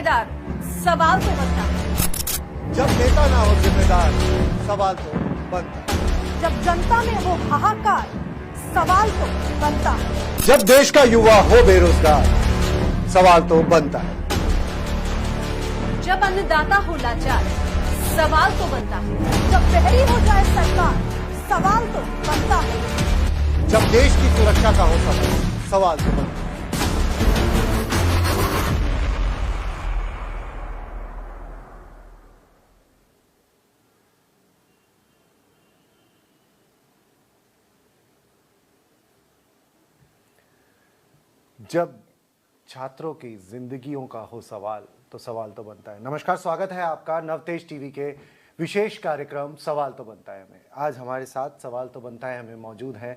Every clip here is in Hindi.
जिम्मेदार, सवाल तो बनता है। जब नेता ना हो जिम्मेदार, सवाल तो बनता है। जब जनता में हो हाहाकार, सवाल तो बनता है। जब देश का युवा हो बेरोजगार, सवाल तो बनता है। जब अन्नदाता हो लाचार, सवाल तो बनता है। जब बहरी हो जाए सरकार, सवाल तो बनता है। जब देश की सुरक्षा का हो सवाल तो बनता है। जब छात्रों की जिंदगियों का हो सवाल तो सवाल तो बनता है। नमस्कार, स्वागत है आपका नवतेज टीवी के विशेष कार्यक्रम सवाल तो बनता है में। आज हमारे साथ सवाल तो बनता है हमें मौजूद हैं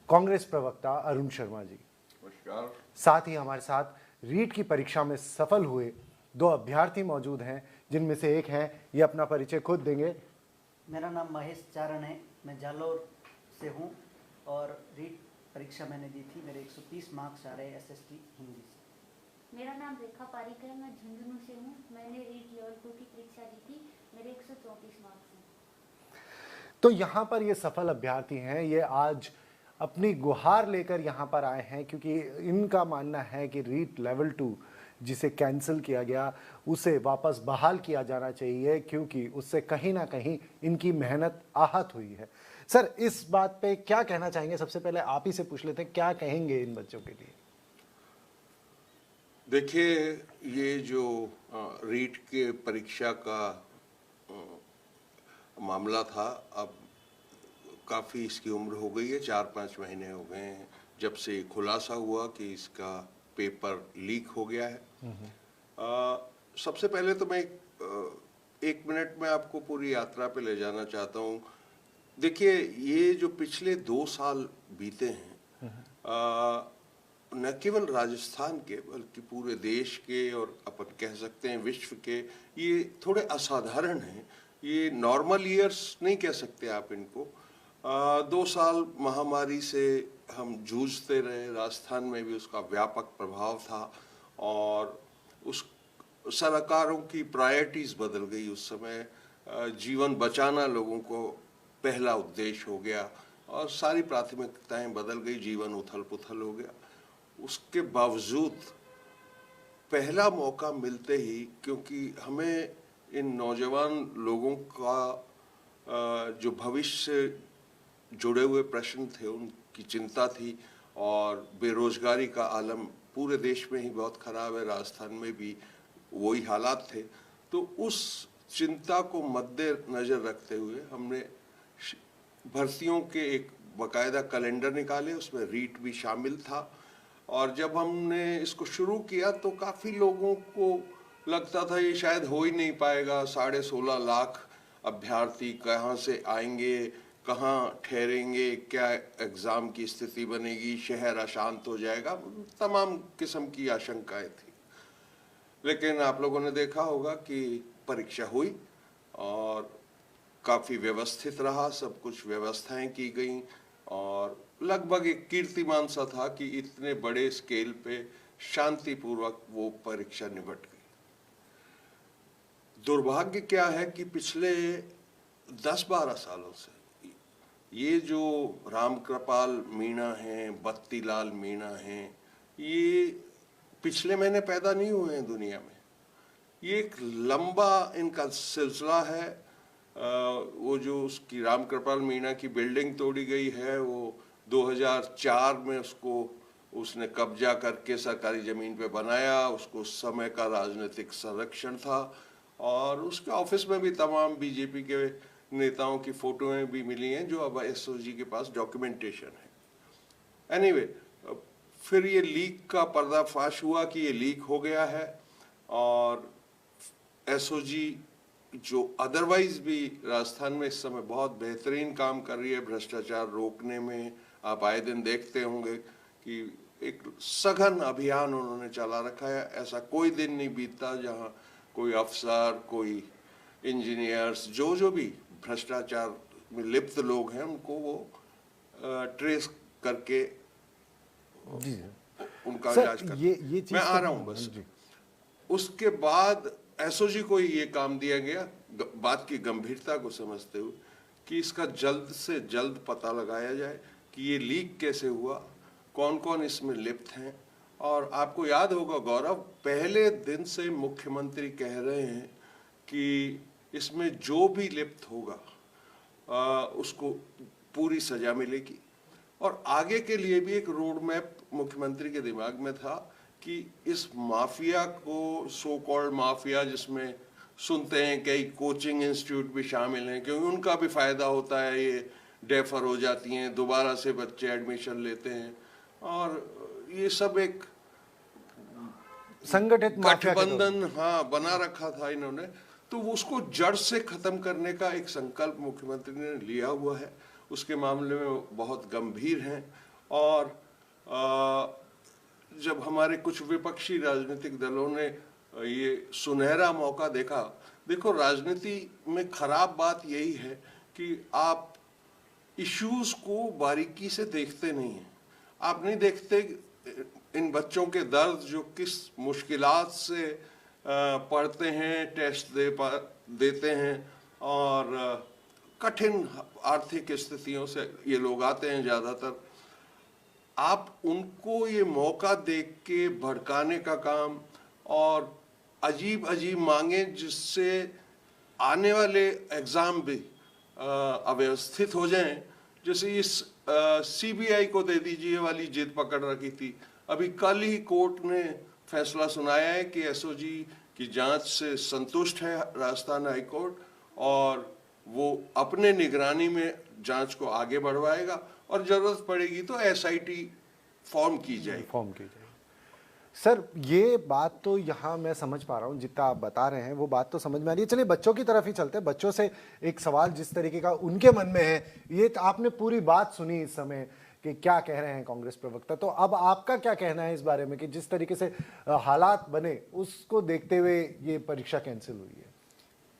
कांग्रेस प्रवक्ता अरुण शर्मा जी। नमस्कार। साथ ही हमारे साथ रीट की परीक्षा में सफल हुए दो अभ्यर्थी मौजूद हैं, जिनमें से एक हैं, ये अपना परिचय खुद देंगे। मेरा नाम महेश चारण है, मैं जालोर से हूँ और रीट परीक्षा मैंने दी थी। मेरे 130 मार्क्स आ रहे एसएसटी हिंदी से। मेरा नाम रेखा पारिक है, मैं झुंझुनू से हूँ। मैंने रीट लेवल 2 की परीक्षा दी थी, मेरे 134 मार्क्स हैं। तो यहाँ पर ये सफल अभ्यर्थी हैं, ये आज अपनी गुहार लेकर यहाँ पर आए हैं, क्योंकि इनका मानना है कि रीट लेवल 2 जिसे कैंसिल किया गया उसे वापस बहाल किया जाना चाहिए, क्योंकि उससे कहीं ना कहीं इनकी मेहनत आहत हुई है। सर, इस बात पे क्या कहना चाहेंगे? सबसे पहले आप ही से पूछ लेते हैं, क्या कहेंगे इन बच्चों के लिए? देखिए, ये जो रीट के परीक्षा का मामला था, अब काफ़ी इसकी उम्र हो गई है, 4-5 महीने हो गए हैं जब से खुलासा हुआ कि इसका पेपर लीक हो गया है। सबसे पहले तो मैं एक मिनट में आपको पूरी यात्रा पे ले जाना चाहता हूँ। देखिए, ये जो पिछले 2 साल बीते हैं, न केवल राजस्थान के बल्कि पूरे देश के और अपन कह सकते हैं विश्व के, ये थोड़े असाधारण हैं। ये नॉर्मल ईयर्स नहीं कह सकते आप इनको। 2 साल महामारी से हम जूझते रहे, राजस्थान में भी उसका व्यापक प्रभाव था और उस सरकारों की प्रायोरिटीज बदल गई। उस समय जीवन बचाना लोगों को पहला उद्देश्य हो गया और सारी प्राथमिकताएं बदल गई, जीवन उथल पुथल हो गया। उसके बावजूद पहला मौका मिलते ही, क्योंकि हमें इन नौजवान लोगों का जो भविष्य जुड़े हुए प्रश्न थे उनकी चिंता थी और बेरोजगारी का आलम पूरे देश में ही बहुत खराब है, राजस्थान में भी वही हालात थे। तो उस चिंता को मद्देनजर रखते हुए हमने भर्तियों के एक बाकायदा कैलेंडर निकाले, उसमें रीट भी शामिल था। और जब हमने इसको शुरू किया तो काफ़ी लोगों को लगता था ये शायद हो ही नहीं पाएगा, 16.5 लाख अभ्यर्थी कहाँ से आएंगे, कहाँ ठहरेंगे, क्या एग्ज़ाम की स्थिति बनेगी, शहर अशांत हो जाएगा, तमाम किस्म की आशंकाएं थी। लेकिन आप लोगों ने देखा होगा कि परीक्षा हुई और काफ़ी व्यवस्थित रहा, सब कुछ व्यवस्थाएं की गई और लगभग एक कीर्तिमान सा था कि इतने बड़े स्केल पे शांतिपूर्वक वो परीक्षा निपट गई। दुर्भाग्य क्या है कि पिछले 10-12 सालों से ये जो रामकृपाल मीणा हैं, बत्तीलाल मीणा हैं, ये पिछले महीने पैदा नहीं हुए हैं दुनिया में। ये एक लंबा इनका सिलसिला है। वो जो उसकी रामकृपाल मीणा की बिल्डिंग तोड़ी गई है, वो 2004 में उसने कब्जा करके सरकारी ज़मीन पे बनाया। उसको उस समय का राजनीतिक संरक्षण था और उसके ऑफिस में भी तमाम बीजेपी के नेताओं की फोटोएं भी मिली हैं, जो अब एसओजी के पास डॉक्यूमेंटेशन है। एनीवे, फिर ये लीक का पर्दाफाश हुआ कि ये लीक हो गया है और एसओजी जो अदरवाइज भी राजस्थान में इस समय बहुत बेहतरीन काम कर रही है भ्रष्टाचार रोकने में। आप आए दिन देखते होंगे कि एक सघन अभियान उन्होंने चला रखा है। ऐसा कोई दिन नहीं बीतता जहां कोई अफसर, कोई इंजीनियर्स, जो भी भ्रष्टाचार में लिप्त लोग हैं, उनको वो ट्रेस करके जी उनका सर, इलाज करते। ये चीज़ मैं आ तो- रहा हूँ बस। उसके बाद एसओजी को ये काम दिया गया, बात की गंभीरता को समझते हुए, कि इसका जल्द से जल्द पता लगाया जाए कि ये लीक कैसे हुआ, कौन कौन इसमें लिप्त हैं। और आपको याद होगा गौरव, पहले दिन से मुख्यमंत्री कह रहे हैं कि इसमें जो भी लिप्त होगा उसको पूरी सजा मिलेगी। और आगे के लिए भी एक रोड मैप मुख्यमंत्री के दिमाग में था कि इस माफिया को, सो कॉल्ड माफिया, जिसमें सुनते हैं कई कोचिंग इंस्टीट्यूट भी शामिल हैं क्योंकि उनका भी फायदा होता है, ये डेफर हो जाती हैं, दोबारा से बच्चे एडमिशन लेते हैं, और ये सब एक संगठित माफिया के गठबंधन बना रखा था इन्होंने। तो उसको जड़ से खत्म करने का एक संकल्प मुख्यमंत्री ने लिया हुआ है, उसके मामले में बहुत गंभीर हैं। और जब हमारे कुछ विपक्षी राजनीतिक दलों ने ये सुनहरा मौका देखा, देखो राजनीति में खराब बात यही है कि आप इश्यूज को बारीकी से देखते नहीं हैं। आप नहीं देखते इन बच्चों के दर्द, जो किस मुश्किलात से पढ़ते हैं, टेस्ट देते हैं, और कठिन आर्थिक स्थितियों से ये लोग आते हैं ज़्यादातर। आप उनको ये मौका देख के भड़काने का काम और अजीब अजीब मांगे, जिससे आने वाले एग्ज़ाम भी अव्यवस्थित हो जाएं। जैसे इस सीबीआई को दे दीजिए वाली जिद पकड़ रखी थी, अभी कल ही कोर्ट ने फैसला सुनाया है कि एसओजी की जांच से संतुष्ट है राजस्थान हाई कोर्ट, और वो अपने निगरानी में जांच को आगे बढ़वाएगा, और जरूरत पड़ेगी तो एसआईटी फॉर्म की जाएगी। सर, ये बात तो यहाँ मैं समझ पा रहा हूँ, जितना आप बता रहे हैं वो बात तो समझ में आ रही है। चलिए बच्चों की तरफ ही चलते हैं। बच्चों से एक सवाल जिस तरीके का उनके मन में है, ये तो आपने पूरी बात सुनी इस समय कि क्या कह रहे हैं कांग्रेस प्रवक्ता, तो अब आपका क्या कहना है इस बारे में कि जिस तरीके से हालात बने उसको देखते हुए ये परीक्षा कैंसिल हुई है?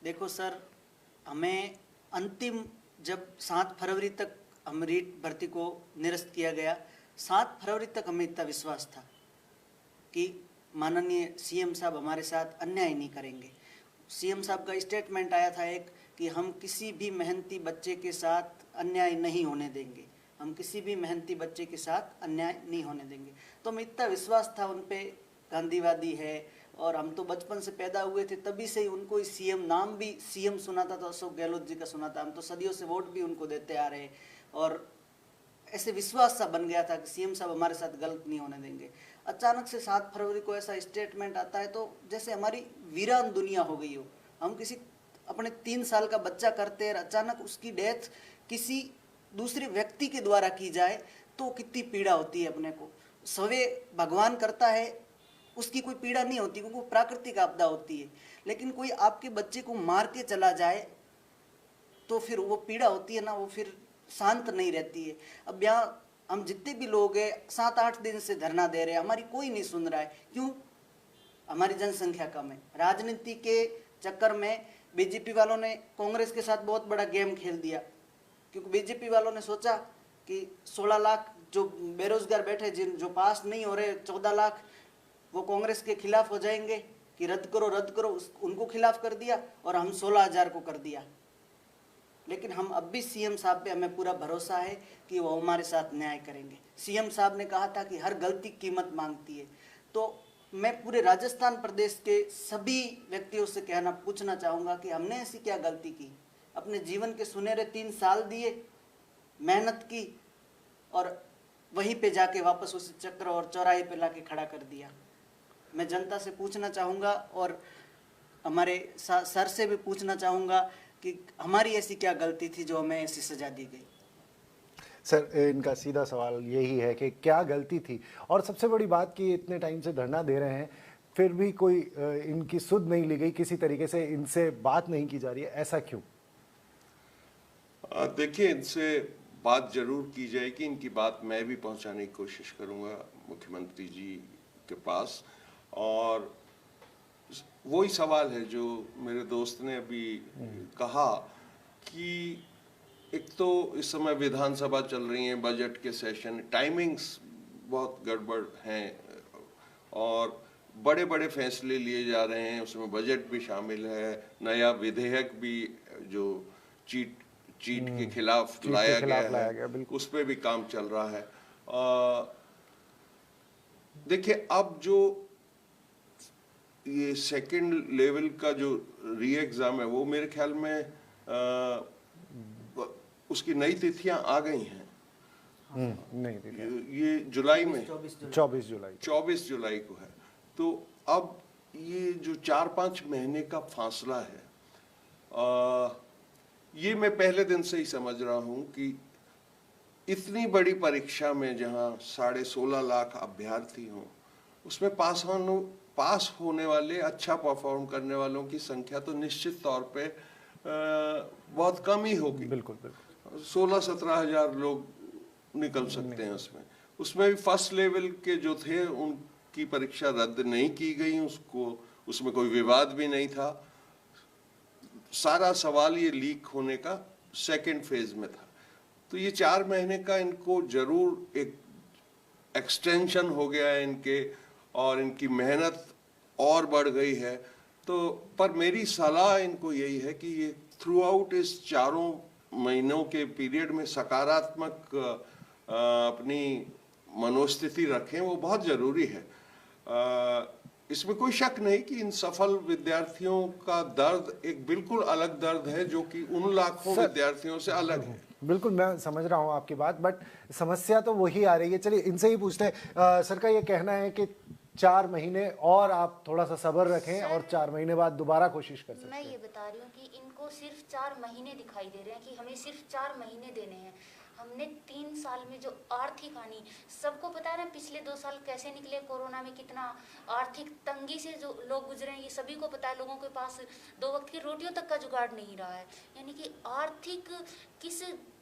देखो सर, हमें अंतिम जब 7 फरवरी तक हम रीट भर्ती को निरस्त किया गया, 7 फरवरी तक हमें इतना विश्वास था कि माननीय सीएम साहब हमारे साथ अन्याय नहीं करेंगे। सीएम साहब का स्टेटमेंट आया था एक कि हम किसी भी मेहनती बच्चे के साथ अन्याय नहीं होने देंगे, हम किसी भी मेहनती बच्चे के साथ अन्याय नहीं होने देंगे। तो हमें इतना विश्वास था उन पे, गांधीवादी है, और हम तो बचपन से पैदा हुए थे तभी से ही उनको सीएम नाम भी सीएम सुना था, तो अशोक गहलोत जी का सुना था, हम तो सदियों से वोट भी उनको देते आ रहे, और ऐसे विश्वास सा बन गया था कि सीएम साहब हमारे साथ गलत नहीं होने देंगे। अचानक से 7 फरवरी को ऐसा स्टेटमेंट आता है तो जैसे हमारी वीरान दुनिया हो गई हो। हम किसी अपने 3 साल का बच्चा करते हैं, अचानक उसकी डेथ किसी दूसरे व्यक्ति के द्वारा की जाए तो कितनी पीड़ा होती है अपने को। सवे भगवान करता है, उसकी कोई पीड़ा नहीं होती क्योंकि वो प्राकृतिक आपदा होती है, लेकिन कोई आपके बच्चे को मार के चला जाए तो फिर वो पीड़ा होती है ना, वो फिर शांत नहीं रहती है। अब यहाँ हम जितने भी लोग हैं 7-8 दिन से धरना दे रहे हैं, हमारी कोई नहीं सुन रहा है। क्यों? हमारी जनसंख्या कम है। राजनीति के चक्कर में बीजेपी वालों ने कांग्रेस के साथ बहुत बड़ा गेम खेल दिया, क्योंकि बीजेपी वालों ने सोचा कि 16 लाख जो बेरोजगार बैठे, जो पास नहीं हो रहे 14 लाख, वो कांग्रेस के खिलाफ हो जाएंगे कि रद्द करो, उनको खिलाफ कर दिया, और हम 16,000 को कर दिया। लेकिन हम अब भी सीएम साहब पे हमें पूरा भरोसा है कि वो हमारे साथ न्याय करेंगे। सीएम साहब ने कहा था कि हर गलती कीमत मांगती है। तो मैं पूरे राजस्थान प्रदेश के सभी व्यक्तियों से पूछना चाहूँगा कि हमने ऐसी क्या गलती की? अपने जीवन के सुनहरे 3 साल दिए, मेहनत की, और वहीं पे जाके वापस उस चक्र और चौराहे पे लाके खड़ा कर दिया। मैं जनता से पूछना चाहूँगा और हमारे सर से भी पूछना चाहूँगा कि हमारी ऐसी क्या गलती थी जो हमें ऐसी सजा दी गई। सर, इनका सीधा सवाल यही है कि क्या गलती थी, और सबसे बड़ी बात कि इतने टाइम से धरना दे रहे हैं फिर भी कोई इनकी सुध नहीं ली गई, किसी तरीके से इनसे बात नहीं की जा रही है, ऐसा क्यों? देखिए, इनसे बात जरूर की जाएगी, इनकी बात मैं भी पहुंचाने की कोशिश करूंगा मुख्यमंत्री जी के पास। और वही सवाल है जो मेरे दोस्त ने अभी कहा कि एक तो इस समय विधानसभा चल रही है, बजट के सेशन, टाइमिंग्स बहुत गड़बड़ हैं, और बड़े बड़े फैसले लिए जा रहे हैं, उसमें बजट भी शामिल है, नया विधेयक भी जो चीट के खिलाफ लाया गया है, उस पर भी काम चल रहा है। देखिए, अब जो ये सेकंड लेवल का जो री एग्जाम है वो मेरे ख्याल में उसकी नई तिथियां आ गई हैं। नहीं ये जुलाई में 24 जुलाई को है। तो अब ये जो 4-5 महीने का फासला है, ये मैं पहले दिन से ही समझ रहा हूं कि इतनी बड़ी परीक्षा में जहां 16.5 लाख अभ्यर्थी हों, उसमें पास होने वाले, अच्छा परफॉर्म करने वालों की संख्या तो निश्चित तौर पे बहुत कम ही होगी। बिल्कुल 16-17 हजार लोग निकल सकते हैं उसमें भी फर्स्ट लेवल के जो थे उनकी परीक्षा रद्द नहीं की गई, उसमें कोई विवाद भी नहीं था। सारा सवाल ये लीक होने का सेकंड फेज में था। तो ये 4 महीने का इनको जरूर एक एक्सटेंशन हो गया है इनके, और इनकी मेहनत और बढ़ गई है। तो पर मेरी सलाह इनको यही है कि ये थ्रू आउट इस 4 महीनों के पीरियड में सकारात्मक अपनी मनोस्थिति रखें, वो बहुत जरूरी है। इसमें कोई शक नहीं कि इन सफल विद्यार्थियों का दर्द एक बिल्कुल अलग दर्द है, जो कि उन लाखों विद्यार्थियों से अलग है। बिल्कुल, मैं समझ रहा हूँ आपकी बात, बट समस्या तो वही आ रही है। चलिए इनसे ही पूछते हैं। सर का ये कहना है कि 4 महीने और आप थोड़ा सा सब्र रखें और 4 महीने बाद दोबारा कोशिश कर सकते हैं। मैं ये बता रही हूँ कि इनको सिर्फ 4 महीने दिखाई दे रहे हैं कि हमें सिर्फ 4 महीने देने हैं। हमने 3 साल में जो आर्थिक हानि, सबको पता है ना पिछले 2 साल कैसे निकले, कोरोना में कितना आर्थिक तंगी से जो लोग गुजरे हैं, ये सभी को पता है। लोगों के पास 2 वक्त की रोटियों तक का जुगाड़ नहीं रहा है। यानी कि आर्थिक किस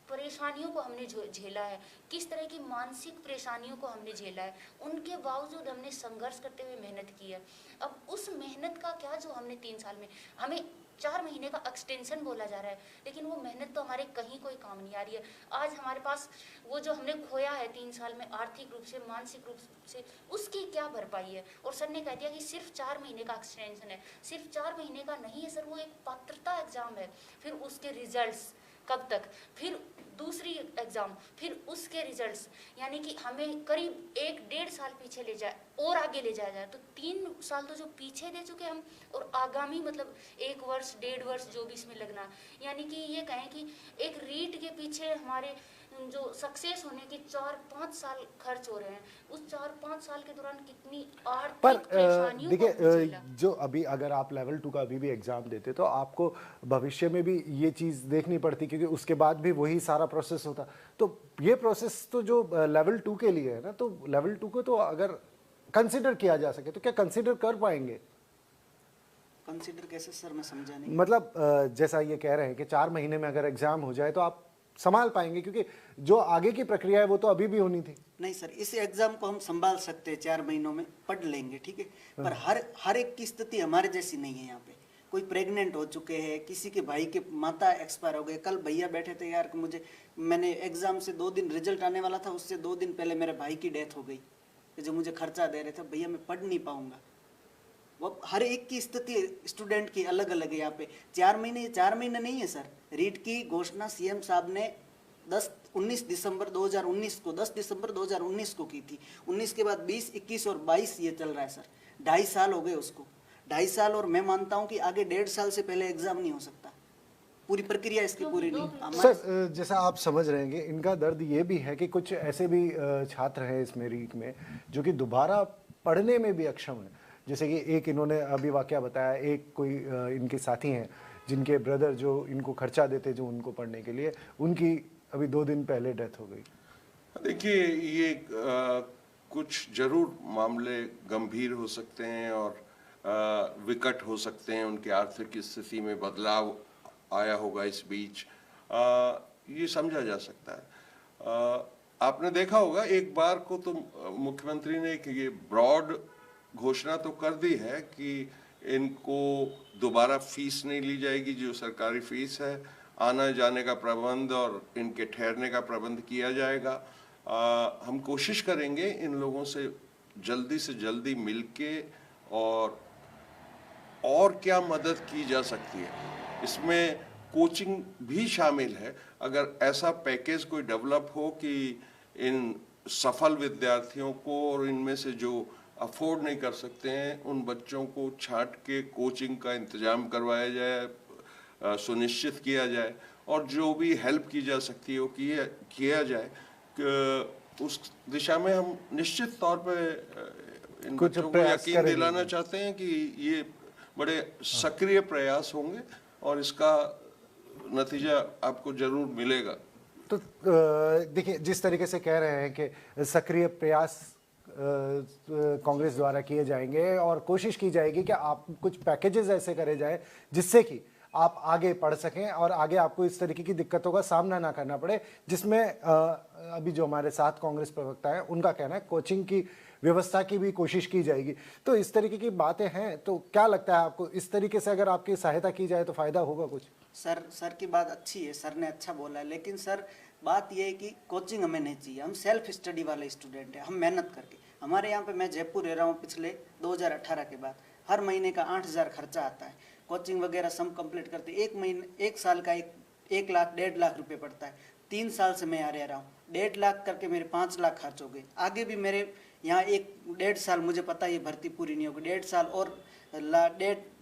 परेशानियों को हमने झेला है, किस तरह की मानसिक परेशानियों को हमने झेला है, उनके बावजूद हमने संघर्ष करते हुए मेहनत की है। अब उस मेहनत का क्या, जो हमने 3 साल में, हमें 4 महीने का एक्सटेंशन बोला जा रहा है, लेकिन वो मेहनत तो हमारे कहीं कोई काम नहीं आ रही है। आज हमारे पास वो जो हमने खोया है 3 साल में आर्थिक रूप से, मानसिक रूप से, उसकी क्या भरपाई है? और सर ने कह दिया कि सिर्फ 4 महीने का एक्सटेंशन है। सिर्फ 4 महीने का नहीं है सर, वो एक पात्रता एग्जाम है, फिर उसके रिजल्ट्स कब तक, फिर दूसरी एग्जाम, फिर उसके रिजल्ट्स, यानी कि हमें करीब 1-1.5 साल पीछे ले जाए और आगे ले जाया जाए तो 3 साल तो जो पीछे दे चुके हम, और आगामी मतलब 1 वर्ष 1.5 वर्ष जो भी इसमें लगना, यानी कि ये कहें कि एक रीट के पीछे हमारे जो सक्सेस होने के 4-5 साल खर्च हो रहे हैं। उस 4-5 साल के दौरान कितनी आर्थिक परेशानियों को झेला। जो अभी अगर आप लेवल 2 का अभी भी एग्जाम देते तो आपको भविष्य में भी ये चीज़ देखनी पड़ती, क्योंकि उसके बाद भी वही सारा प्रोसेस होता। तो ये प्रोसेस तो जो लेवल 2 के लिए है ना, तो लेवल 2 को तो अगर कंसिडर किया जा सके तो क्या कंसिडर कर पाएंगे? कंसिडर कैसे सर, मैं समझा नहीं। मतलब जैसा ये कह रहे हैं कि 4 महीने में अगर एग्जाम हो जाए तो आप संभाल पाएंगे, क्योंकि जो आगे की प्रक्रिया है वो तो अभी भी होनी थी। नहीं सर, इस एग्जाम को हम संभाल सकते हैं, 4 महीनों में पढ़ लेंगे, ठीक है। पर हर एक की स्थिति हमारे जैसी नहीं है। यहाँ पे कोई प्रेग्नेंट हो चुके हैं, किसी के भाई के माता एक्सपायर हो गए। कल भैया बैठे थे यार कि मैंने एग्जाम से 2 दिन रिजल्ट आने वाला था, उससे 2 दिन पहले मेरे भाई की डेथ हो गई। जो मुझे खर्चा दे रहे थे, भैया मैं पढ़ नहीं पाऊंगा। वो हर एक की स्थिति स्टूडेंट की अलग अलग है। यहाँ पे 4 महीने नहीं है सर। रीट की घोषणा सीएम साहब ने 19 दिसंबर 2019 को 10 दिसंबर 2019 को की थी। 19 के बाद 20, 21 और 22 ये चल रहा है सर। 2.5 साल हो गए उसको, 2.5 साल। और मैं मानता हूं कि आगे 1.5 साल से पहले एग्जाम नहीं हो सकता। पूरी प्रक्रिया इसकी पूरी नहीं। सर जैसा आप समझ रहे हैं, इनका दर्द ये भी है कि कुछ ऐसे भी छात्र हैं इसमें रीट में जो कि दोबारा पढ़ने में भी अक्षम है। जैसे कि एक इन्होंने अभी वाकया बताया, एक कोई इनके साथी हैं जिनके ब्रदर जो इनको खर्चा देते जो उनको पढ़ने के लिए, उनकी अभी 2 दिन पहले डेथ हो गई। देखिए, ये कुछ जरूर मामले गंभीर हो सकते हैं और विकट हो सकते हैं। उनकी आर्थिक स्थिति में बदलाव आया होगा इस बीच, ये समझा जा सकता है। आपने देखा होगा एक बार को तो मुख्यमंत्री ने कि ये ब्रॉड घोषणा तो कर दी है कि इनको दोबारा फीस नहीं ली जाएगी, जो सरकारी फीस है। आने जाने का प्रबंध और इनके ठहरने का प्रबंध किया जाएगा। हम कोशिश करेंगे इन लोगों से जल्दी मिलके और क्या मदद की जा सकती है। इसमें कोचिंग भी शामिल है। अगर ऐसा पैकेज कोई डेवलप हो कि इन सफल विद्यार्थियों को और इनमें से जो अफोर्ड नहीं कर सकते हैं उन बच्चों को छांट के कोचिंग का इंतजाम करवाया जाए, सुनिश्चित किया जाए, और जो भी हेल्प की जा सकती है वो किया जाए, उस दिशा में हम निश्चित तौर पे इन कुछ बच्चों को प्रयास यकीन करेंगे। दिलाना चाहते हैं कि ये बड़े सक्रिय प्रयास होंगे और इसका नतीजा आपको जरूर मिलेगा। तो देखिए, जिस तरीके से कह रहे हैं कि सक्रिय प्रयास कांग्रेस द्वारा किए जाएंगे और कोशिश की जाएगी कि आप कुछ पैकेजेस ऐसे करे जाए जिससे कि आप आगे पढ़ सकें और आगे आपको इस तरीके की दिक्कतों का सामना ना करना पड़े, जिसमें अभी जो हमारे साथ कांग्रेस प्रवक्ता है उनका कहना है कोचिंग की व्यवस्था की भी कोशिश की जाएगी। तो इस तरीके की बातें हैं, तो क्या लगता है आपको, इस तरीके से अगर आपकी सहायता की जाए तो फायदा होगा कुछ? सर की बात अच्छी है, सर ने अच्छा बोला है, लेकिन सर बात यह है कि कोचिंग हमें नहीं चाहिए। हम सेल्फ स्टडी वाले स्टूडेंट हैं, हम मेहनत करके, हमारे यहाँ पे मैं जयपुर रह रहा हूँ, पिछले 2018 के बाद हर महीने का 8,000 खर्चा आता है। कोचिंग वगैरह सब कंप्लीट करते, एक साल का 1 लाख 1.5 लाख रुपए पड़ता है। 3 साल से मैं यहाँ रह रहा हूँ, 1.5 लाख करके मेरे 5 लाख खर्च हो गए। आगे भी मेरे यहाँ 1-1.5 साल, मुझे पता है ये भर्ती पूरी नहीं होगी, 1.5 साल और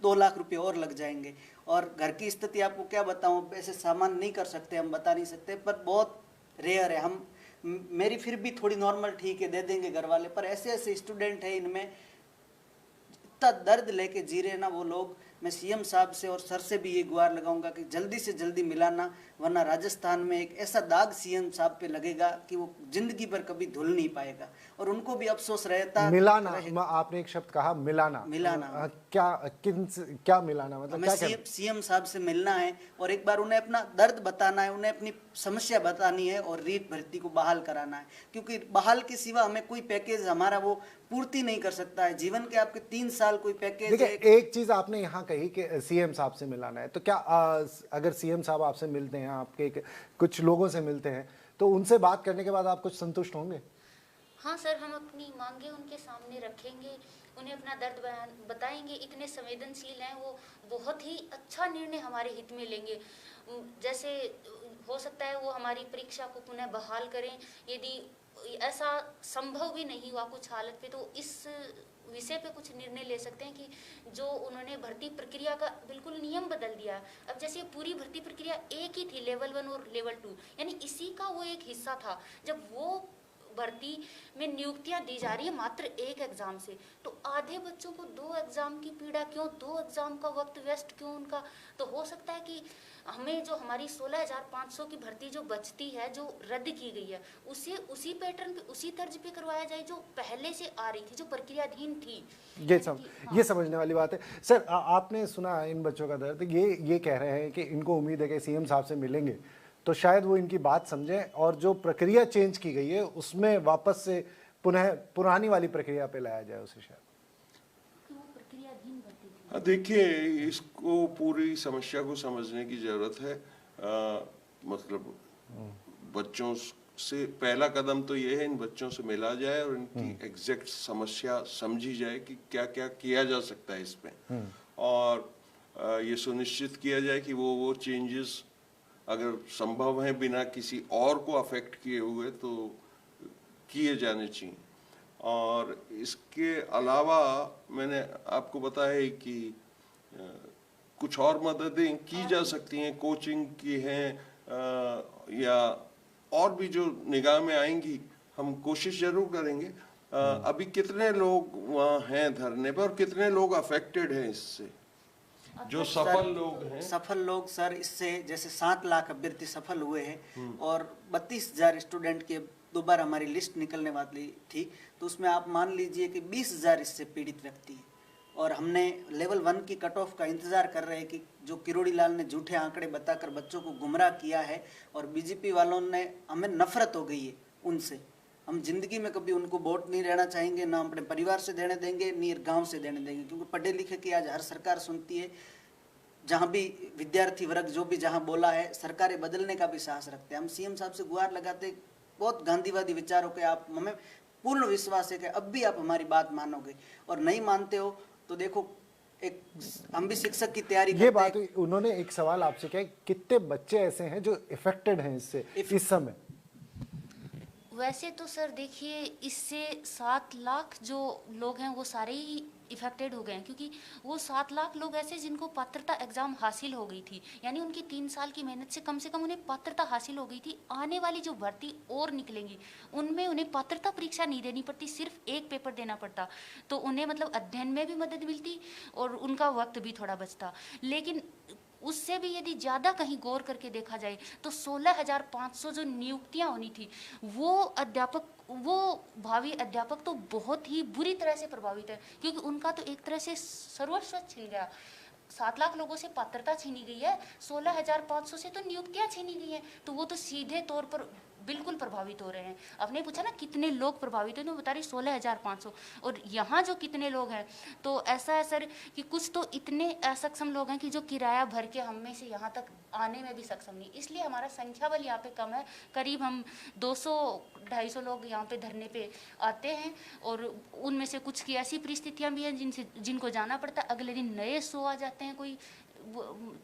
2 लाख रुपए और लग जाएंगे। और घर की स्थिति आपको क्या बताऊँ, ऐसे सामान नहीं कर सकते, हम बता नहीं सकते, पर बहुत रेयर है। हम मेरी फिर भी थोड़ी नॉर्मल ठीक है, दे देंगे घर वाले, पर ऐसे ऐसे स्टूडेंट हैं इनमें इतना दर्द लेके जी रहे ना वो लोग। मैं सीएम साहब से और सर से भी ये गुहार लगाऊंगा कि जल्दी से जल्दी मिलाना, वरना राजस्थान में एक ऐसा दाग सीएम साहब पे लगेगा कि वो जिंदगी भर कभी धुल नहीं पाएगा, और उनको भी अफसोस रहता। मिलाना, आपने एक शब्द कहा मिलाना, क्या मिलाना मतलब? हमें सीएम साहब से मिलना है और एक बार उन्हें अपना दर्द बताना है, उन्हें अपनी समस्या बतानी है और रीट भर्ती को बहाल कराना है, क्योंकि बहाल के सिवा हमें कोई पैकेज हमारा वो पूर्ति नहीं कर सकता है। जीवन के आपके 3 साल कोई पैकेज। देखिए, एक चीज आपने यहाँ कही कि सीएम साहब से मिलाना है, तो क्या अगर सीएम साहब आपसे मिलते हैं, आपके कुछ लोगों से मिलते हैं, तो उनसे बात करने के बाद आप कुछ संतुष्ट होंगे? हाँ सर, हम अपनी मांगे उनके सामने रखेंगे, उन्हें अपना दर्द बताएंगे। इतने संवेदनशील हैं वो, बहुत ही अच्छा निर्णय हमारे हित में लेंगे। जैसे हो सकता है वो हमारी परीक्षा को पुनः बहाल करें, यदि ऐसा संभव भी नहीं हुआ कुछ हालत पे, तो इस विषय पे कुछ निर्णय ले सकते हैं कि जो उन्होंने भर्ती प्रक्रिया का बिल्कुल नियम बदल दिया। अब जैसे पूरी भर्ती प्रक्रिया एक ही थी, लेवल 1 और लेवल 2, यानी इसी का वो एक हिस्सा था। जब वो भर्ती में नियुक्तियां दी जा रही है मात्र एक एग्जाम से, तो आधे बच्चों को 2 एग्जाम की पीड़ा क्यों, 2 एग्जाम का वक्त वेस्ट क्यों उनका? तो हो सकता है कि हमें जो हमारी 16,500 की भर्ती जो बचती है, जो रद्द की गई है, उसे उसी पैटर्न पे, उसी तर्ज पे करवाया जाए जो पहले से आ रही थी, जो प्रक्रियाधीन थी। ये समझने वाली बात है। सर, आपने सुना इन बच्चों का दर्द, ये कह रहे हैं कि इनको उम्मीद है कि सीएम साहब से मिलेंगे तो शायद वो इनकी बात समझें और जो प्रक्रिया चेंज की गई है उसमें वापस से पुनः पुरानी वाली प्रक्रिया पे लाया जाए उसे शायद। देखिए, इसको पूरी समस्या को समझने की जरूरत है। मतलब बच्चों से पहला कदम तो ये है, इन बच्चों से मिला जाए और इनकी एग्जैक्ट समस्या समझी जाए कि क्या क्या किया जा सकता है इसमें, और ये सुनिश्चित किया जाए कि वो चेंजेस अगर संभव है बिना किसी और को अफेक्ट किए हुए तो किए जाने चाहिए। और इसके अलावा मैंने आपको बताया है कि कुछ और मददें की जा सकती हैं, कोचिंग की हैं, या और भी जो निगाह में आएंगी हम कोशिश जरूर करेंगे। अभी कितने लोग वहाँ हैं धरने पर और कितने लोग अफेक्टेड हैं इससे? जो सफल लोग हैं, सफल लोग सर इससे जैसे 7 लाख अभ्यर्थी सफल हुए हैं और 32,000 स्टूडेंट की दोबारा हमारी लिस्ट निकलने वाली थी, तो उसमें आप मान लीजिए कि 20,000 इससे पीड़ित व्यक्ति हैं। और हमने लेवल 1 की कट ऑफ का इंतजार कर रहे हैं कि जो किरोड़ी लाल ने झूठे आंकड़े बताकर बच्चों को गुमराह किया है, और बीजेपी वालों ने, हमें नफरत हो गई है उनसे। हम जिंदगी में कभी उनको वोट नहीं रहना चाहेंगे, ना अपने परिवार से देने देंगे, नहीं गांव से देने देंगे, क्योंकि पढ़े लिखे की आज हर सरकार सुनती है। जहाँ भी विद्यार्थी वर्ग जो भी जहाँ बोला है, सरकारें बदलने का भी साहस रखते हैं। हम सीएम साहब से गुहार लगाते, बहुत गांधीवादी विचारों के, आप, हमें पूर्ण विश्वास है कि अब भी आप हमारी बात मानोगे, और नहीं मानते हो तो देखो एक हम भी शिक्षक की तैयारी ये करते बात हैं। हुई, उन्होंने एक सवाल आपसे किया, कितने बच्चे ऐसे हैं जो इफेक्टेड हैं इससे इस समय? वैसे तो सर देखिए, इससे 7 लाख जो लोग हैं वो सारे ही इफेक्टेड हो गए हैं, क्योंकि वो 7 लाख लोग ऐसे जिनको पात्रता एग्जाम हासिल हो गई थी, यानी उनकी 3 साल की मेहनत से कम उन्हें पात्रता हासिल हो गई थी। आने वाली जो भर्ती और निकलेंगी उनमें उन्हें पात्रता परीक्षा नहीं देनी पड़ती, सिर्फ एक पेपर देना पड़ता, तो उन्हें मतलब अध्ययन में भी मदद मिलती और उनका वक्त भी थोड़ा बचता। लेकिन उससे भी यदि ज़्यादा कहीं गौर करके देखा जाए तो 16,500 जो नियुक्तियां होनी थी, वो भावी अध्यापक तो बहुत ही बुरी तरह से प्रभावित है, क्योंकि उनका तो एक तरह से सर्वस्व छिन गया। 7 लाख लोगों से पात्रता छीनी गई है, 16,500 से तो नियुक्तियां छीनी गई हैं, तो वो तो सीधे तौर पर बिल्कुल प्रभावित हो रहे हैं। आपने पूछा ना कितने लोग प्रभावित हैं, तो बता रही 16,500, और यहाँ जो कितने लोग हैं तो ऐसा है सर कि कुछ तो इतने असक्षम लोग हैं कि जो किराया भर के हम में से यहाँ तक आने में भी सक्षम नहीं, इसलिए हमारा संख्या बल यहाँ पे कम है। करीब हम 200-250 लोग यहाँ पे धरने पे आते हैं, और उनमें से कुछ की ऐसी परिस्थितियाँ भी हैं जिनको जाना पड़ता है, अगले दिन नए 100 आ जाते हैं कोई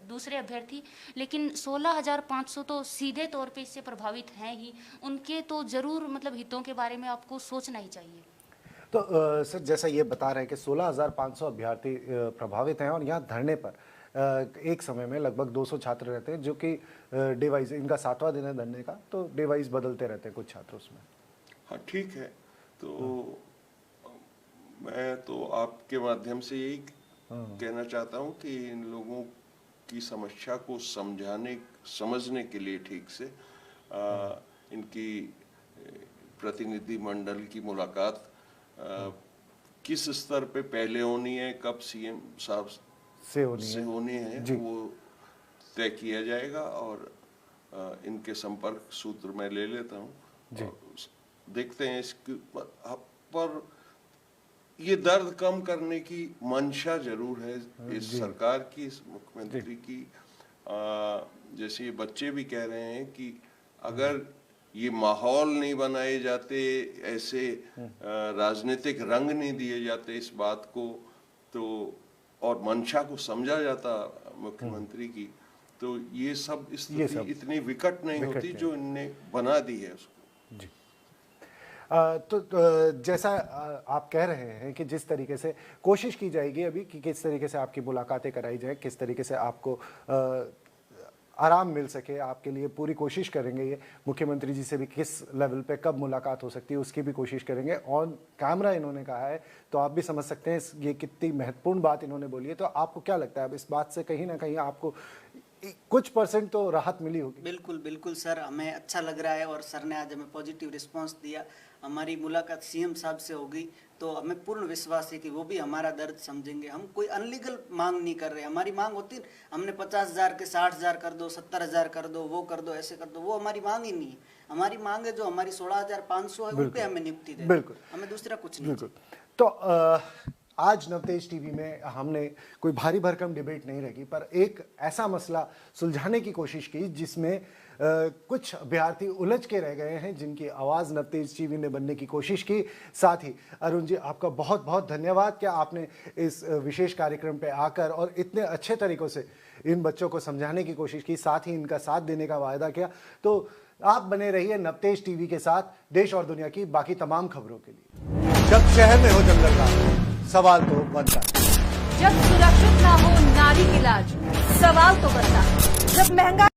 दूसरे अभ्यर्थी, लेकिन 16,500 तो सीधे तौर पे इससे प्रभावित हैं ही। उनके तो जरूर मतलब हितों के बारे में आपको सोचना ही चाहिए। तो सर जैसा ये बता रहे हैं कि 16,500 अभ्यर्थी प्रभावित हैं, और यहाँ धरने पर एक समय में लगभग 200 छात्र रहते हैं, जो कि डे वाइज, इनका 7वां दिन है धरने का, तो डे वाइज बदलते रहते हैं कुछ छात्र उसमें। हाँ ठीक है, तो मैं तो आपके माध्यम से यही कहना चाहता हूँ कि इन लोगों की समस्या को समझने के लिए ठीक से इनकी प्रतिनिधि मंडल की मुलाकात किस स्तर पे पहले होनी है, कब सीएम साहब से होनी है, वो तय किया जाएगा, और इनके संपर्क सूत्र मैं ले लेता हूँ, देखते हैं इसके पर ये दर्द कम करने की मंशा जरूर है इस सरकार की, इस मुख्यमंत्री की। जैसे ये बच्चे भी कह रहे हैं कि अगर ये माहौल नहीं बनाए जाते, ऐसे राजनीतिक रंग नहीं दिए जाते इस बात को, तो और मंशा को समझा जाता मुख्यमंत्री की, तो ये सब स्थिति इतनी विकट नहीं होती जो इनने बना दी है उसको। जी। तो जैसा आप कह रहे हैं कि जिस तरीके से कोशिश की जाएगी अभी कि किस तरीके से आपकी मुलाकातें कराई जाए, किस तरीके से आपको आराम मिल सके, आपके लिए पूरी कोशिश करेंगे। ये मुख्यमंत्री जी से भी किस लेवल पे कब मुलाकात हो सकती है उसकी भी कोशिश करेंगे। ऑन कैमरा इन्होंने कहा है, तो आप भी समझ सकते हैं ये कितनी महत्वपूर्ण बात इन्होंने बोली है। तो आपको क्या लगता है, अब इस बात से कहीं ना कहीं आपको कुछ % तो राहत मिली होगी? बिल्कुल बिल्कुल सर, हमें अच्छा लग रहा है, और सर ने आज हमें पॉजिटिव रिस्पांस दिया। हमारी मुलाकात सीएम साहब से होगी तो हमें पूर्ण विश्वास है कि वो भी हमारा दर्द समझेंगे। हम कोई अनलीगल मांग नहीं कर रहे, हमारी मांग होती हमने 50,000 के 60,000 कर दो, 70,000 कर दो, वो कर दो, ऐसे कर दो, वो हमारी मांग ही नहीं है। हमारी मांग है जो हमारी 16,500 है उन पे हमें नियुक्ति दे, बिल्कुल, हमें दूसरा कुछ नहीं। तो आज नवतेज टीवी में हमने कोई भारी भरकम डिबेट नहीं रखी, पर एक ऐसा मसला सुलझाने की कोशिश की जिसमें कुछ अभ्यर्थी उलझ के रह गए हैं, जिनकी आवाज़ नवतेज टीवी ने बनने की कोशिश की। साथ ही अरुण जी, आपका बहुत बहुत धन्यवाद कि आपने इस विशेष कार्यक्रम पे आकर और इतने अच्छे तरीक़ों से इन बच्चों को समझाने की कोशिश की, साथ ही इनका साथ देने का वायदा किया। तो आप बने रहिए नवतेज टीवी के साथ देश और दुनिया की बाकी तमाम खबरों के लिए। जब शहर में हो जंगल राज, सवाल तो बनता है। जब सुरक्षित ना हो नारी की लाज, सवाल तो बनता है। जब महंगा